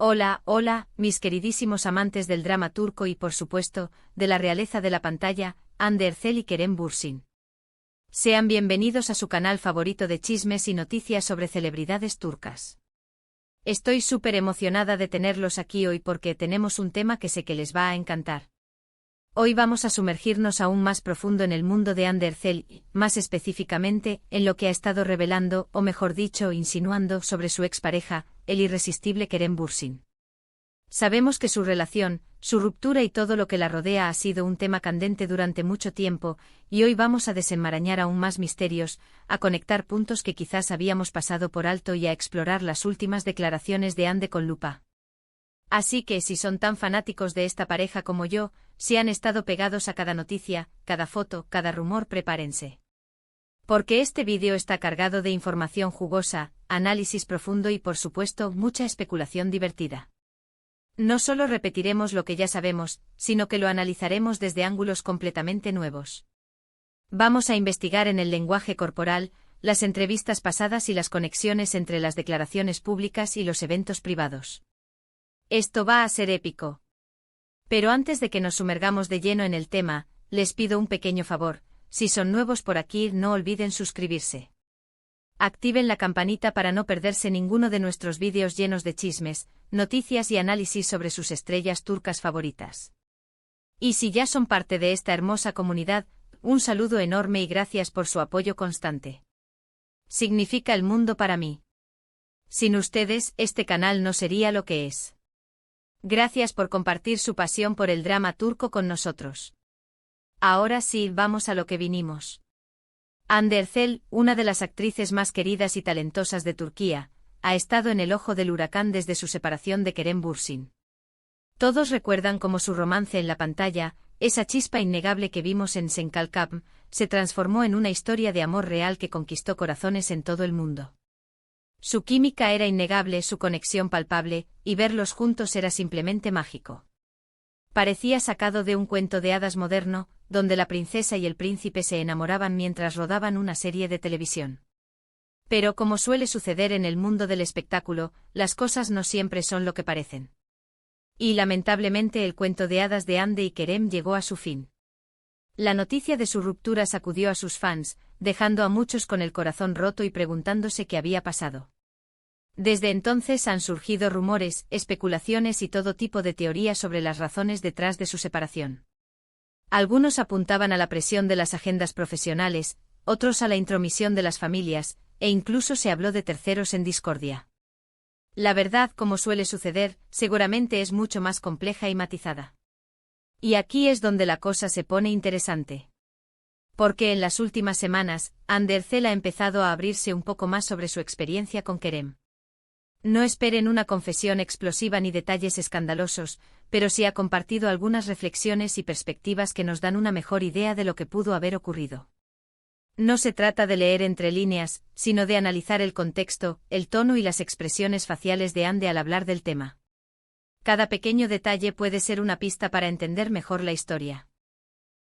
Hola, hola, mis queridísimos amantes del drama turco y por supuesto, de la realeza de la pantalla, Hande Erçel y Kerem Bürsin. Sean bienvenidos a su canal favorito de chismes y noticias sobre celebridades turcas. Estoy súper emocionada de tenerlos aquí hoy porque tenemos un tema que sé que les va a encantar. Hoy vamos a sumergirnos aún más profundo en el mundo de Hande Erçel y, más específicamente, en lo que ha estado revelando, o mejor dicho, insinuando sobre su expareja, el irresistible Kerem Bürsin. Sabemos que su relación, su ruptura y todo lo que la rodea ha sido un tema candente durante mucho tiempo, y hoy vamos a desenmarañar aún más misterios, a conectar puntos que quizás habíamos pasado por alto y a explorar las últimas declaraciones de Hande con lupa. Así que si son tan fanáticos de esta pareja como yo, si han estado pegados a cada noticia, cada foto, cada rumor, prepárense. Porque este vídeo está cargado de información jugosa, análisis profundo y por supuesto mucha especulación divertida. No solo repetiremos lo que ya sabemos, sino que lo analizaremos desde ángulos completamente nuevos. Vamos a investigar en el lenguaje corporal, las entrevistas pasadas y las conexiones entre las declaraciones públicas y los eventos privados. Esto va a ser épico. Pero antes de que nos sumergamos de lleno en el tema, les pido un pequeño favor, si son nuevos por aquí no olviden suscribirse. Activen la campanita para no perderse ninguno de nuestros vídeos llenos de chismes, noticias y análisis sobre sus estrellas turcas favoritas. Y si ya son parte de esta hermosa comunidad, un saludo enorme y gracias por su apoyo constante. Significa el mundo para mí. Sin ustedes, este canal no sería lo que es. Gracias por compartir su pasión por el drama turco con nosotros. Ahora sí, vamos a lo que vinimos. Hande Erçel, una de las actrices más queridas y talentosas de Turquía, ha estado en el ojo del huracán desde su separación de Kerem Bürsin. Todos recuerdan cómo su romance en la pantalla, esa chispa innegable que vimos en Sen Kalkam, se transformó en una historia de amor real que conquistó corazones en todo el mundo. Su química era innegable, su conexión palpable, y verlos juntos era simplemente mágico. Parecía sacado de un cuento de hadas moderno, donde la princesa y el príncipe se enamoraban mientras rodaban una serie de televisión. Pero como suele suceder en el mundo del espectáculo, las cosas no siempre son lo que parecen. Y lamentablemente el cuento de hadas de Hande y Kerem llegó a su fin. La noticia de su ruptura sacudió a sus fans, dejando a muchos con el corazón roto y preguntándose qué había pasado. Desde entonces han surgido rumores, especulaciones y todo tipo de teorías sobre las razones detrás de su separación. Algunos apuntaban a la presión de las agendas profesionales, otros a la intromisión de las familias, e incluso se habló de terceros en discordia. La verdad, como suele suceder, seguramente es mucho más compleja y matizada. Y aquí es donde la cosa se pone interesante. Porque en las últimas semanas, Hande Erçel ha empezado a abrirse un poco más sobre su experiencia con Kerem. No esperen una confesión explosiva ni detalles escandalosos, pero sí ha compartido algunas reflexiones y perspectivas que nos dan una mejor idea de lo que pudo haber ocurrido. No se trata de leer entre líneas, sino de analizar el contexto, el tono y las expresiones faciales de Hande al hablar del tema. Cada pequeño detalle puede ser una pista para entender mejor la historia.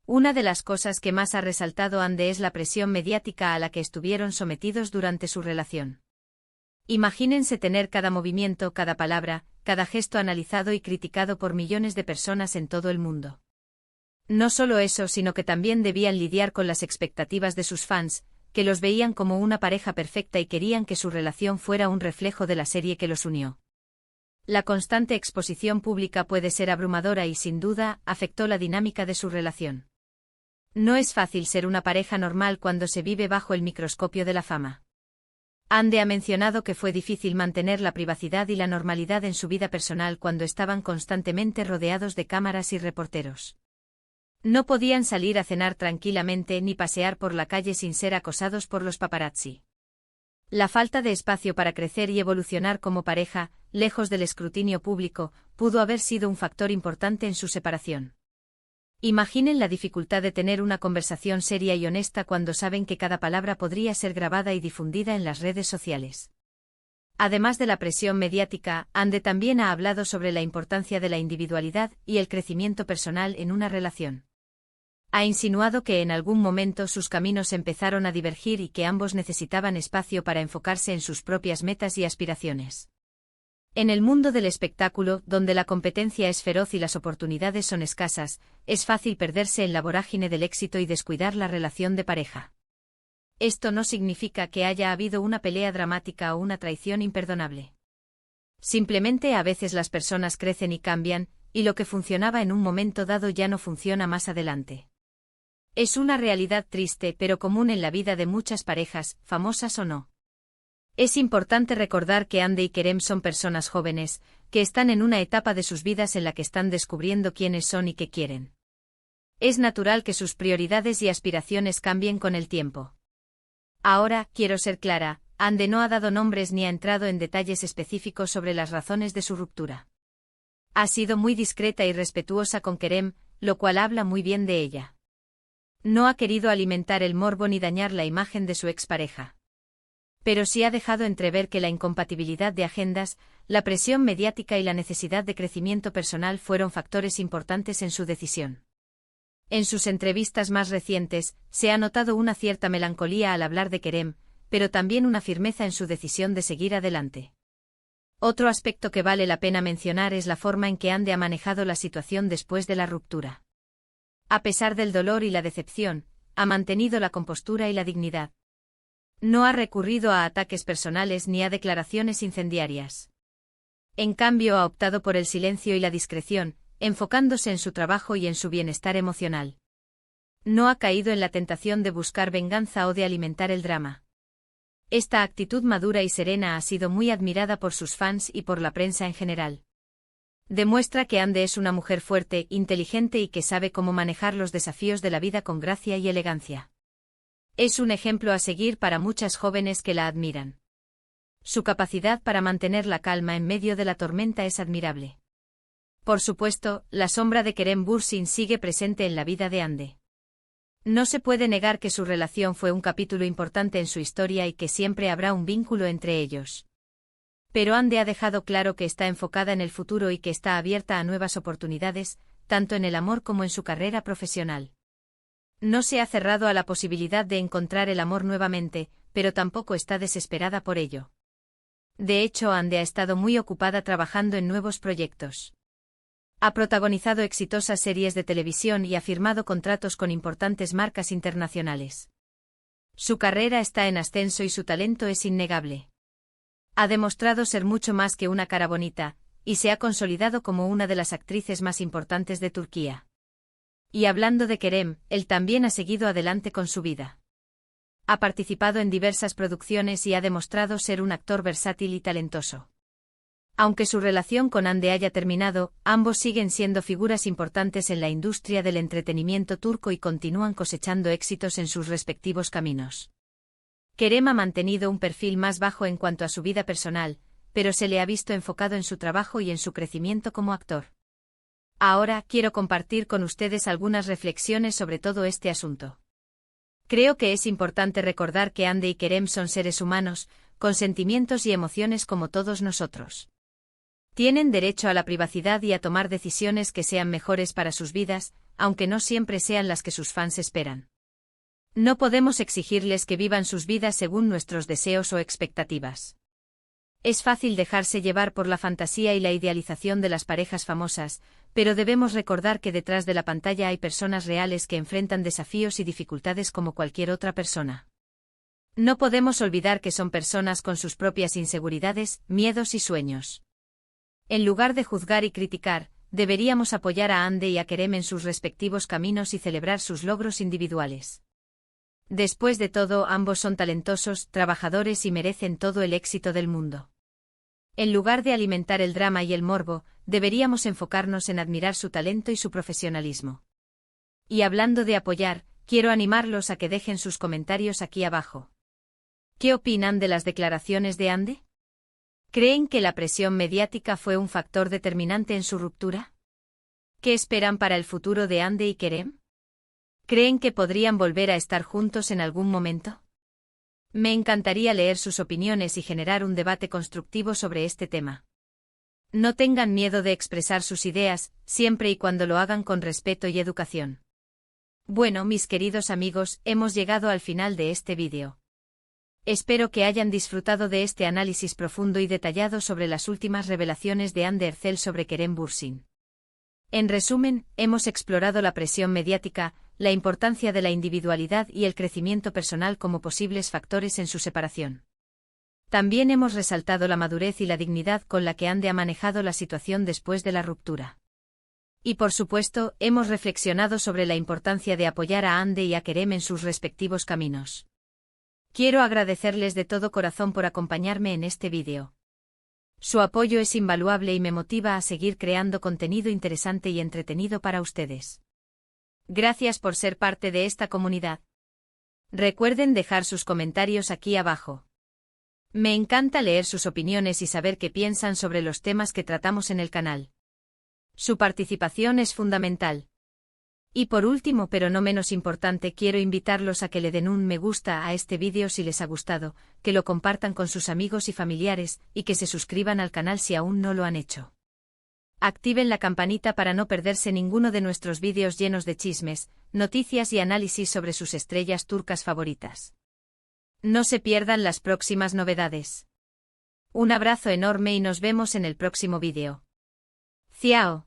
Una de las cosas que más ha resaltado Hande es la presión mediática a la que estuvieron sometidos durante su relación. Imagínense tener cada movimiento, cada palabra, cada gesto analizado y criticado por millones de personas en todo el mundo. No solo eso, sino que también debían lidiar con las expectativas de sus fans, que los veían como una pareja perfecta y querían que su relación fuera un reflejo de la serie que los unió. La constante exposición pública puede ser abrumadora y sin duda afectó la dinámica de su relación. No es fácil ser una pareja normal cuando se vive bajo el microscopio de la fama. Hande ha mencionado que fue difícil mantener la privacidad y la normalidad en su vida personal cuando estaban constantemente rodeados de cámaras y reporteros. No podían salir a cenar tranquilamente ni pasear por la calle sin ser acosados por los paparazzi. La falta de espacio para crecer y evolucionar como pareja, lejos del escrutinio público, pudo haber sido un factor importante en su separación. Imaginen la dificultad de tener una conversación seria y honesta cuando saben que cada palabra podría ser grabada y difundida en las redes sociales. Además de la presión mediática, Hande también ha hablado sobre la importancia de la individualidad y el crecimiento personal en una relación. Ha insinuado que en algún momento sus caminos empezaron a divergir y que ambos necesitaban espacio para enfocarse en sus propias metas y aspiraciones. En el mundo del espectáculo, donde la competencia es feroz y las oportunidades son escasas, es fácil perderse en la vorágine del éxito y descuidar la relación de pareja. Esto no significa que haya habido una pelea dramática o una traición imperdonable. Simplemente a veces las personas crecen y cambian, y lo que funcionaba en un momento dado ya no funciona más adelante. Es una realidad triste pero común en la vida de muchas parejas, famosas o no. Es importante recordar que Hande y Kerem son personas jóvenes, que están en una etapa de sus vidas en la que están descubriendo quiénes son y qué quieren. Es natural que sus prioridades y aspiraciones cambien con el tiempo. Ahora, quiero ser clara, Hande no ha dado nombres ni ha entrado en detalles específicos sobre las razones de su ruptura. Ha sido muy discreta y respetuosa con Kerem, lo cual habla muy bien de ella. No ha querido alimentar el morbo ni dañar la imagen de su expareja. Pero sí ha dejado entrever que la incompatibilidad de agendas, la presión mediática y la necesidad de crecimiento personal fueron factores importantes en su decisión. En sus entrevistas más recientes, se ha notado una cierta melancolía al hablar de Kerem, pero también una firmeza en su decisión de seguir adelante. Otro aspecto que vale la pena mencionar es la forma en que Hande ha manejado la situación después de la ruptura. A pesar del dolor y la decepción, ha mantenido la compostura y la dignidad. No ha recurrido a ataques personales ni a declaraciones incendiarias. En cambio, ha optado por el silencio y la discreción, enfocándose en su trabajo y en su bienestar emocional. No ha caído en la tentación de buscar venganza o de alimentar el drama. Esta actitud madura y serena ha sido muy admirada por sus fans y por la prensa en general. Demuestra que Hande es una mujer fuerte, inteligente y que sabe cómo manejar los desafíos de la vida con gracia y elegancia. Es un ejemplo a seguir para muchas jóvenes que la admiran. Su capacidad para mantener la calma en medio de la tormenta es admirable. Por supuesto, la sombra de Kerem Bürsin sigue presente en la vida de Hande. No se puede negar que su relación fue un capítulo importante en su historia y que siempre habrá un vínculo entre ellos. Pero Hande ha dejado claro que está enfocada en el futuro y que está abierta a nuevas oportunidades, tanto en el amor como en su carrera profesional. No se ha cerrado a la posibilidad de encontrar el amor nuevamente, pero tampoco está desesperada por ello. De hecho, Hande ha estado muy ocupada trabajando en nuevos proyectos. Ha protagonizado exitosas series de televisión y ha firmado contratos con importantes marcas internacionales. Su carrera está en ascenso y su talento es innegable. Ha demostrado ser mucho más que una cara bonita, y se ha consolidado como una de las actrices más importantes de Turquía. Y hablando de Kerem, él también ha seguido adelante con su vida. Ha participado en diversas producciones y ha demostrado ser un actor versátil y talentoso. Aunque su relación con Hande haya terminado, ambos siguen siendo figuras importantes en la industria del entretenimiento turco y continúan cosechando éxitos en sus respectivos caminos. Kerem ha mantenido un perfil más bajo en cuanto a su vida personal, pero se le ha visto enfocado en su trabajo y en su crecimiento como actor. Ahora quiero compartir con ustedes algunas reflexiones sobre todo este asunto. Creo que es importante recordar que Hande y Kerem son seres humanos, con sentimientos y emociones como todos nosotros. Tienen derecho a la privacidad y a tomar decisiones que sean mejores para sus vidas, aunque no siempre sean las que sus fans esperan. No podemos exigirles que vivan sus vidas según nuestros deseos o expectativas. Es fácil dejarse llevar por la fantasía y la idealización de las parejas famosas, pero debemos recordar que detrás de la pantalla hay personas reales que enfrentan desafíos y dificultades como cualquier otra persona. No podemos olvidar que son personas con sus propias inseguridades, miedos y sueños. En lugar de juzgar y criticar, deberíamos apoyar a Hande y a Kerem en sus respectivos caminos y celebrar sus logros individuales. Después de todo, ambos son talentosos, trabajadores y merecen todo el éxito del mundo. En lugar de alimentar el drama y el morbo, deberíamos enfocarnos en admirar su talento y su profesionalismo. Y hablando de apoyar, quiero animarlos a que dejen sus comentarios aquí abajo. ¿Qué opinan de las declaraciones de Hande? ¿Creen que la presión mediática fue un factor determinante en su ruptura? ¿Qué esperan para el futuro de Hande y Kerem? ¿Creen que podrían volver a estar juntos en algún momento? Me encantaría leer sus opiniones y generar un debate constructivo sobre este tema. No tengan miedo de expresar sus ideas, siempre y cuando lo hagan con respeto y educación. Bueno, mis queridos amigos, hemos llegado al final de este vídeo. Espero que hayan disfrutado de este análisis profundo y detallado sobre las últimas revelaciones de Hande Erçel sobre Kerem Bürsin. En resumen, hemos explorado la presión mediática, la importancia de la individualidad y el crecimiento personal como posibles factores en su separación. También hemos resaltado la madurez y la dignidad con la que Hande ha manejado la situación después de la ruptura. Y por supuesto, hemos reflexionado sobre la importancia de apoyar a Hande y a Kerem en sus respectivos caminos. Quiero agradecerles de todo corazón por acompañarme en este vídeo. Su apoyo es invaluable y me motiva a seguir creando contenido interesante y entretenido para ustedes. Gracias por ser parte de esta comunidad. Recuerden dejar sus comentarios aquí abajo. Me encanta leer sus opiniones y saber qué piensan sobre los temas que tratamos en el canal. Su participación es fundamental. Y por último, pero no menos importante, quiero invitarlos a que le den un me gusta a este vídeo si les ha gustado, que lo compartan con sus amigos y familiares, y que se suscriban al canal si aún no lo han hecho. Activen la campanita para no perderse ninguno de nuestros vídeos llenos de chismes, noticias y análisis sobre sus estrellas turcas favoritas. No se pierdan las próximas novedades. Un abrazo enorme y nos vemos en el próximo vídeo. Ciao.